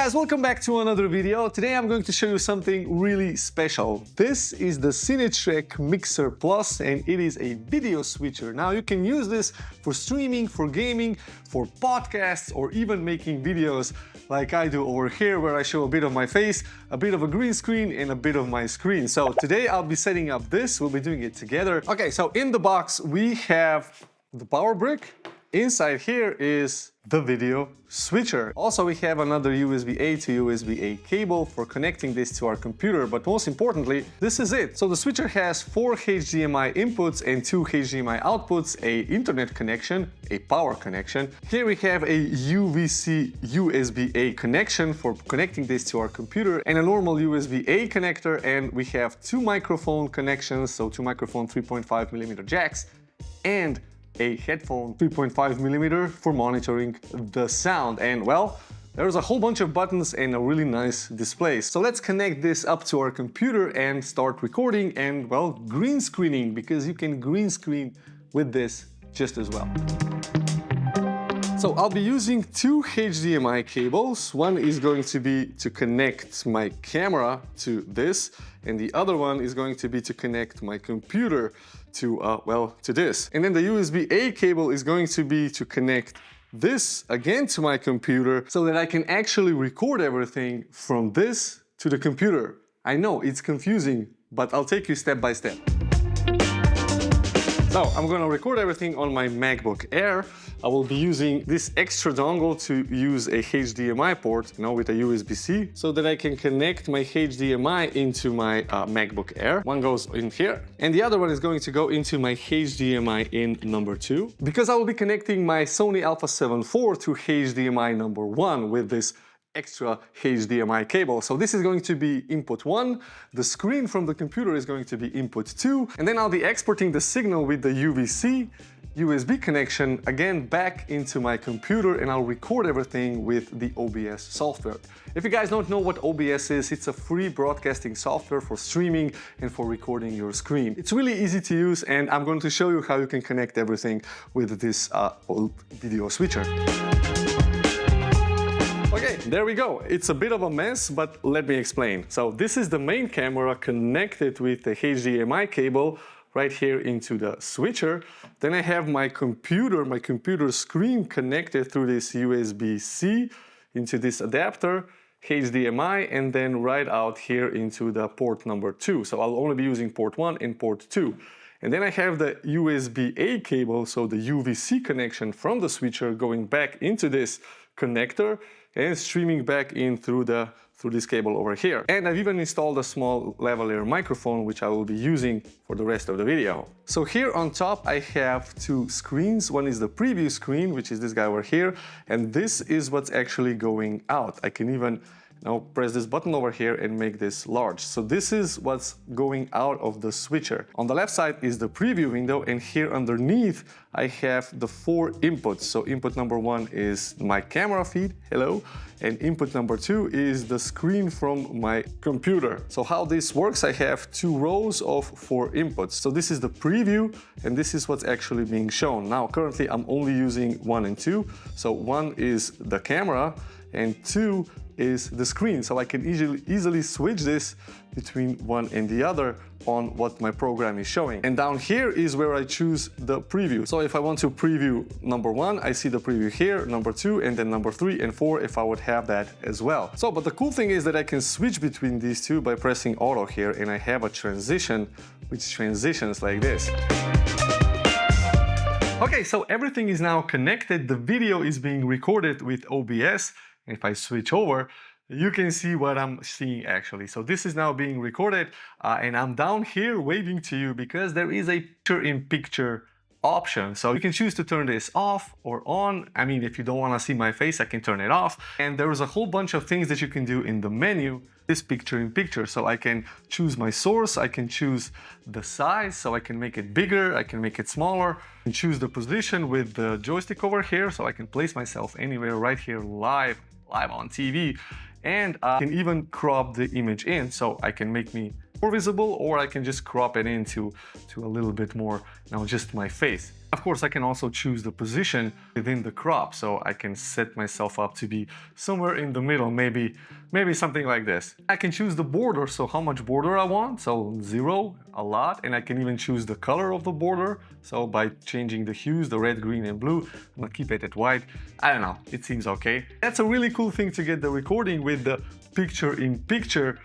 guys, welcome back to another video. Today I'm going to show you something really special. This is the CineTreak Mixer Plus and it is a video switcher. Now you can use this for streaming, for gaming, for podcasts, or even making videos like I do over here, where I show a bit of my face, a bit of a green screen, and a bit of my screen. So today I'll be setting up this, we'll be doing it together. Okay, so in the box we have the power brick. Inside here is the video switcher. Also, we have another USB-A to USB-A cable for connecting this to our computer, but most importantly, this is it. So the switcher has 4 HDMI inputs and 2 HDMI outputs, a internet connection, a power connection. Here we have a UVC USB-A connection for connecting this to our computer, and a normal USB-A connector, and we have 2 microphone connections, so 2 microphone 3.5mm jacks, and a headphone 3.5mm for monitoring the sound. And well, there's a whole bunch of buttons and a really nice display. So let's connect this up to our computer and start recording and, well, green screening, because you can green screen with this just as well. So I'll be using 2 HDMI cables. One is going to be to connect my camera to this, and the other one is going to be to connect my computer to, to this. And then the USB-A cable is going to be to connect this again to my computer so that I can actually record everything from this to the computer. I know it's confusing, but I'll take you step by step. So I'm going to record everything on my MacBook Air. I will be using this extra dongle to use a HDMI port, with a USB-C, so that I can connect my HDMI into my MacBook Air. One goes in here, and the other one is going to go into my HDMI in number 2, because I will be connecting my Sony Alpha 7 IV to HDMI number 1 with this extra HDMI cable. So this is going to be input 1, the screen from the computer is going to be input 2, and then I'll be exporting the signal with the UVC USB connection again back into my computer, and I'll record everything with the OBS software. If you guys don't know what OBS is, it's a free broadcasting software for streaming and for recording your screen. It's really easy to use, and I'm going to show you how you can connect everything with this old video switcher. Okay, there we go. It's a bit of a mess, but let me explain. So this is the main camera connected with the HDMI cable right here into the switcher. Then I have my computer screen connected through this USB-C into this adapter, HDMI, and then right out here into the port number 2. So I'll only be using port 1 and port 2. And then I have the USB-A cable, so the UVC connection from the switcher going back into this connector and streaming back in through this cable over here. And I've even installed a small lavalier microphone, which I will be using for the rest of the video. So here on top I have 2 screens. One is the preview screen, which is this guy over here, and this is what's actually going out. I can even press this button over here and make this large. So this is what's going out of the switcher. On the left side is the preview window, and here underneath I have the 4 inputs. So input number 1 is my camera feed, hello, and input number 2 is the screen from my computer. So how this works, I have 2 rows of 4 inputs. So this is the preview, and this is what's actually being shown. Now currently I'm only using 1 and 2. So 1 is the camera and 2 is the screen, so I can easily switch this between one and the other on what my program is showing. And down here is where I choose the preview. So if I want to preview number 1, I see the preview here, number 2, and then number 3 and 4 if I would have that as well. So, but the cool thing is that I can switch between these two by pressing auto here, and I have a transition which transitions like this. Okay, so everything is now connected. The video is being recorded with OBS. If I switch over, you can see what I'm seeing actually. So this is now being recorded, and I'm down here waving to you because there is a picture-in-picture option. So you can choose to turn this off or on. I mean, if you don't want to see my face, I can turn it off. And there is a whole bunch of things that you can do in the menu, this picture-in-picture. So I can choose my source, I can choose the size, so I can make it bigger, I can make it smaller, and choose the position with the joystick over here, so I can place myself anywhere right here live on TV, and I can even crop the image in, so I can make me more visible, or I can just crop it into a little bit more, just my face. Of course, I can also choose the position within the crop, so I can set myself up to be somewhere in the middle, maybe something like this. I can choose the border, so how much border I want, so 0, a lot, and I can even choose the color of the border, so by changing the hues, the red, green, and blue, I'm gonna keep it at white. I don't know, it seems okay. That's a really cool thing to get the recording with the picture-in-picture,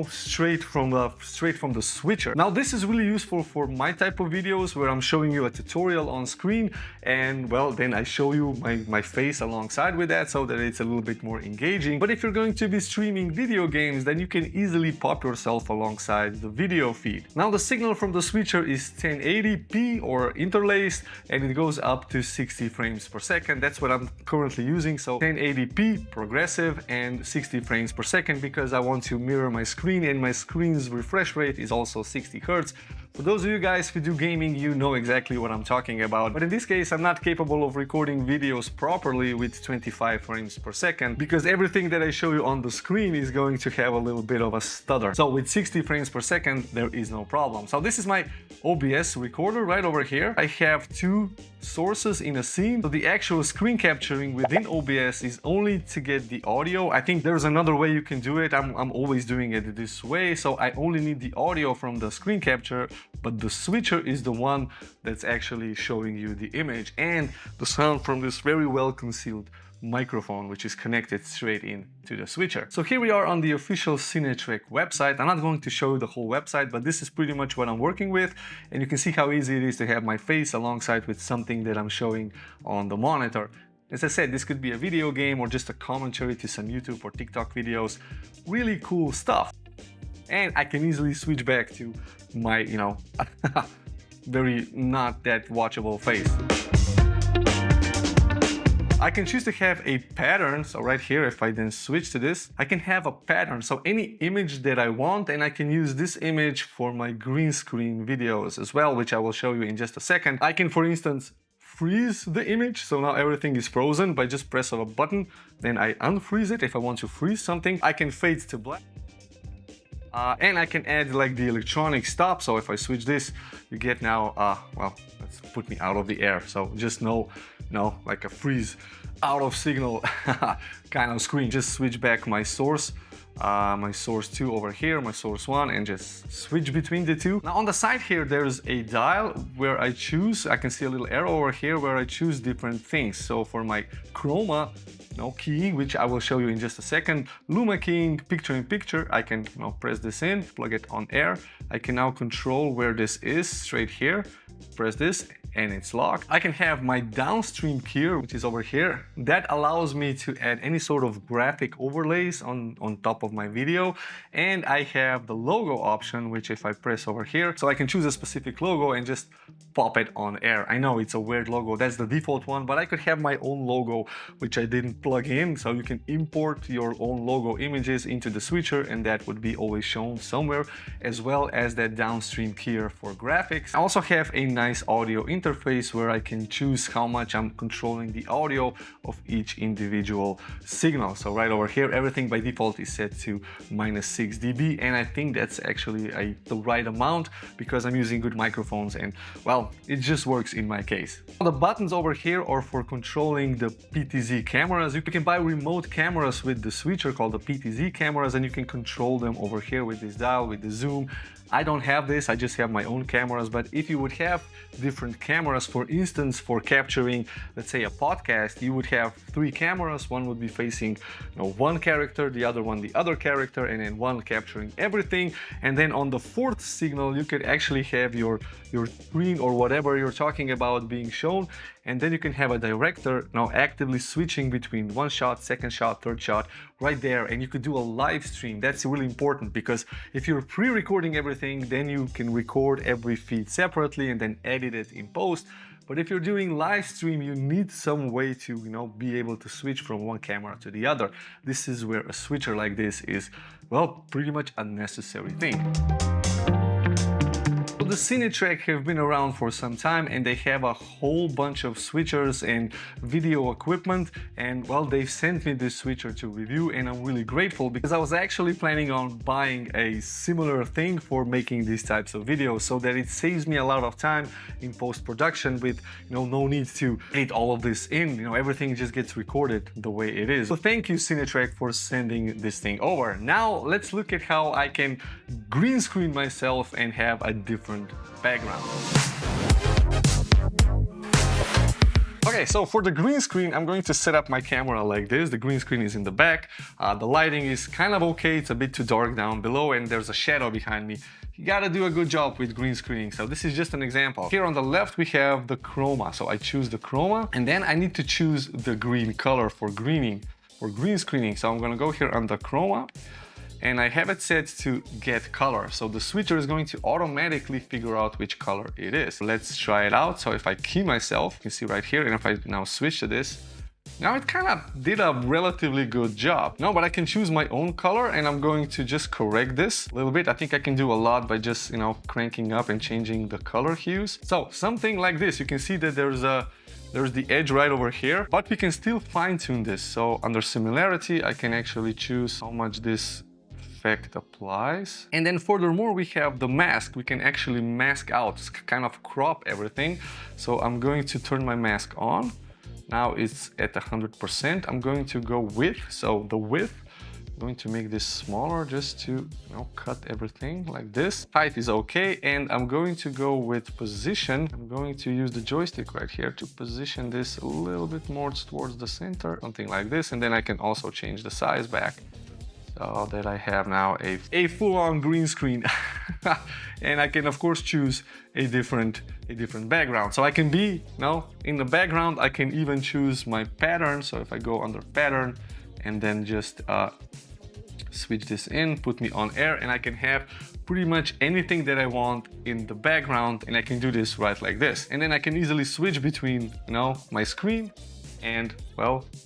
straight from the switcher. Now this is really useful for my type of videos where I'm showing you a tutorial on screen, and well, then I show you my face alongside with that so that it's a little bit more engaging. But if you're going to be streaming video games, then you can easily pop yourself alongside the video feed. Now the signal from the switcher is 1080p or interlaced, and it goes up to 60 frames per second. That's what I'm currently using, so 1080p progressive and 60 frames per second, because I want to mirror my screen, and my screen's refresh rate is also 60 Hz. For those of you guys who do gaming, you know exactly what I'm talking about. But in this case, I'm not capable of recording videos properly with 25 frames per second, because everything that I show you on the screen is going to have a little bit of a stutter. So with 60 frames per second, there is no problem. So this is my OBS recorder right over here. I have 2 sources in a scene. So the actual screen capturing within OBS is only to get the audio. I think there's another way you can do it. I'm always doing it this way. So I only need the audio from the screen capture, but the switcher is the one that's actually showing you the image and the sound from this very well concealed microphone, which is connected straight in to the switcher. So here we are on the official CineTreak website. I'm not going to show you the whole website, but this is pretty much what I'm working with, and you can see how easy it is to have my face alongside with something that I'm showing on the monitor. As I said, this could be a video game or just a commentary to some YouTube or TikTok videos. Really cool stuff. And I can easily switch back to my, very not that watchable face. I can choose to have a pattern, so right here, if I then switch to this, I can have a pattern, so any image that I want, and I can use this image for my green screen videos as well, which I will show you in just a second. I can, for instance, freeze the image, so now everything is frozen by just press of a button, then I unfreeze it if I want to freeze something. I can fade to black. And I can add like the electronic stop, so if I switch this, you get now, well, let's put me out of the air, so just no, like a freeze out of signal kind of screen. Just switch back my source 2 over here, my source 1, and just switch between the two. Now on the side here, there's a dial where I can see a little arrow over here where I choose different things. So for my chroma, keying, which I will show you in just a second, luma keying, picture-in-picture, I can press this in, plug it on air. I can now control where this is straight here, press this, and it's locked. I can have my downstream keyer, which is over here. That allows me to add any sort of graphic overlays on top of my video. And I have the logo option, which if I press over here, so I can choose a specific logo and just pop it on air. I know it's a weird logo, that's the default one, but I could have my own logo, which I didn't plug in. So you can import your own logo images into the switcher, and that would be always shown somewhere, as well as that downstream keyer for graphics. I also have a nice audio interface where I can choose how much I'm controlling the audio of each individual signal. So right over here, everything by default is set to -6 dB, and I think that's actually the right amount because I'm using good microphones, and well, it just works in my case. The buttons over here are for controlling the PTZ cameras. You can buy remote cameras with the switcher called the PTZ cameras, and you can control them over here with this dial, with the zoom. I don't have this, I just have my own cameras, but if you would have different cameras, for instance, for capturing, let's say, a podcast, you would have 3 cameras. One would be facing one character, the other one the other character, and then one capturing everything. And then on the 4th signal, you could actually have your screen or whatever you're talking about being shown, and then you can have a director now actively switching between one shot, second shot, third shot right there, and you could do a live stream. That's really important because if you're pre-recording everything, then you can record every feed separately and then edit it in post. But if you're doing live stream, you need some way to be able to switch from one camera to the other. This is where a switcher like this is, well, pretty much a necessary thing. The CineTreak have been around for some time and they have a whole bunch of switchers and video equipment, and well, they've sent me this switcher to review and I'm really grateful because I was actually planning on buying a similar thing for making these types of videos so that it saves me a lot of time in post-production with, no need to edit all of this in, everything just gets recorded the way it is. So thank you CineTreak for sending this thing over. Now let's look at how I can green screen myself and have a different background. Okay, so for the green screen, I'm going to set up my camera like this. The green screen is in the back. The lighting is kind of okay. It's a bit too dark down below and there's a shadow behind me. You gotta do a good job with green screening. So this is just an example. Here on the left, we have the chroma. So I choose the chroma and then I need to choose the green color for green screening. So I'm gonna go here on the chroma and I have it set to get color. So the switcher is going to automatically figure out which color it is. Let's try it out. So if I key myself, you can see right here, and if I now switch to this, now it kind of did a relatively good job. No, but I can choose my own color and I'm going to just correct this a little bit. I think I can do a lot by just, cranking up and changing the color hues. So something like this, you can see that there's the edge right over here, but we can still fine tune this. So under similarity, I can actually choose how much this effect applies. And then furthermore, we have the mask. We can actually mask out, kind of crop everything. So I'm going to turn my mask on. Now it's at 100%. I'm going to go width. So the width, I'm going to make this smaller just to cut everything like this. Height is okay. And I'm going to go with position. I'm going to use the joystick right here to position this a little bit more towards the center, something like this. And then I can also change the size back, so that I have now a full-on green screen. And I can of course choose a different background. So I can be in the background. I can even choose my pattern. So if I go under pattern and then just switch this in, put me on air, and I can have pretty much anything that I want in the background, and I can do this right like this. And then I can easily switch between my screen and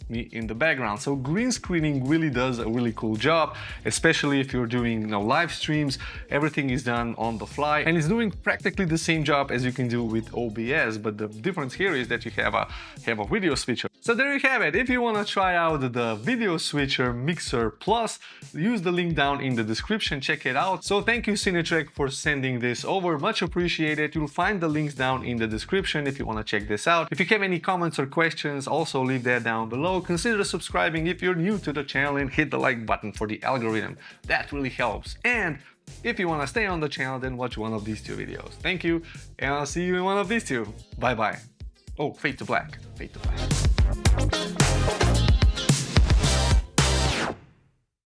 me in the background. So green screening really does a really cool job, especially if you're doing live streams. Everything is done on the fly and it's doing practically the same job as you can do with OBS, but the difference here is that you have a video switcher. So there you have it. If you want to try out the video switcher Mixer Plus, use the link down in the description, check it out. So thank you CineTreak for sending this over, much appreciated. You'll find the links down in the description if you want to check this out. If you have any comments or questions, also leave that down below. Consider subscribing if you're new to the channel and hit the like button for the algorithm. That really helps. And if you want to stay on the channel, then watch one of these two videos. Thank you, and I'll see you in one of these two. Bye bye. Oh, fade to black. Fade to black.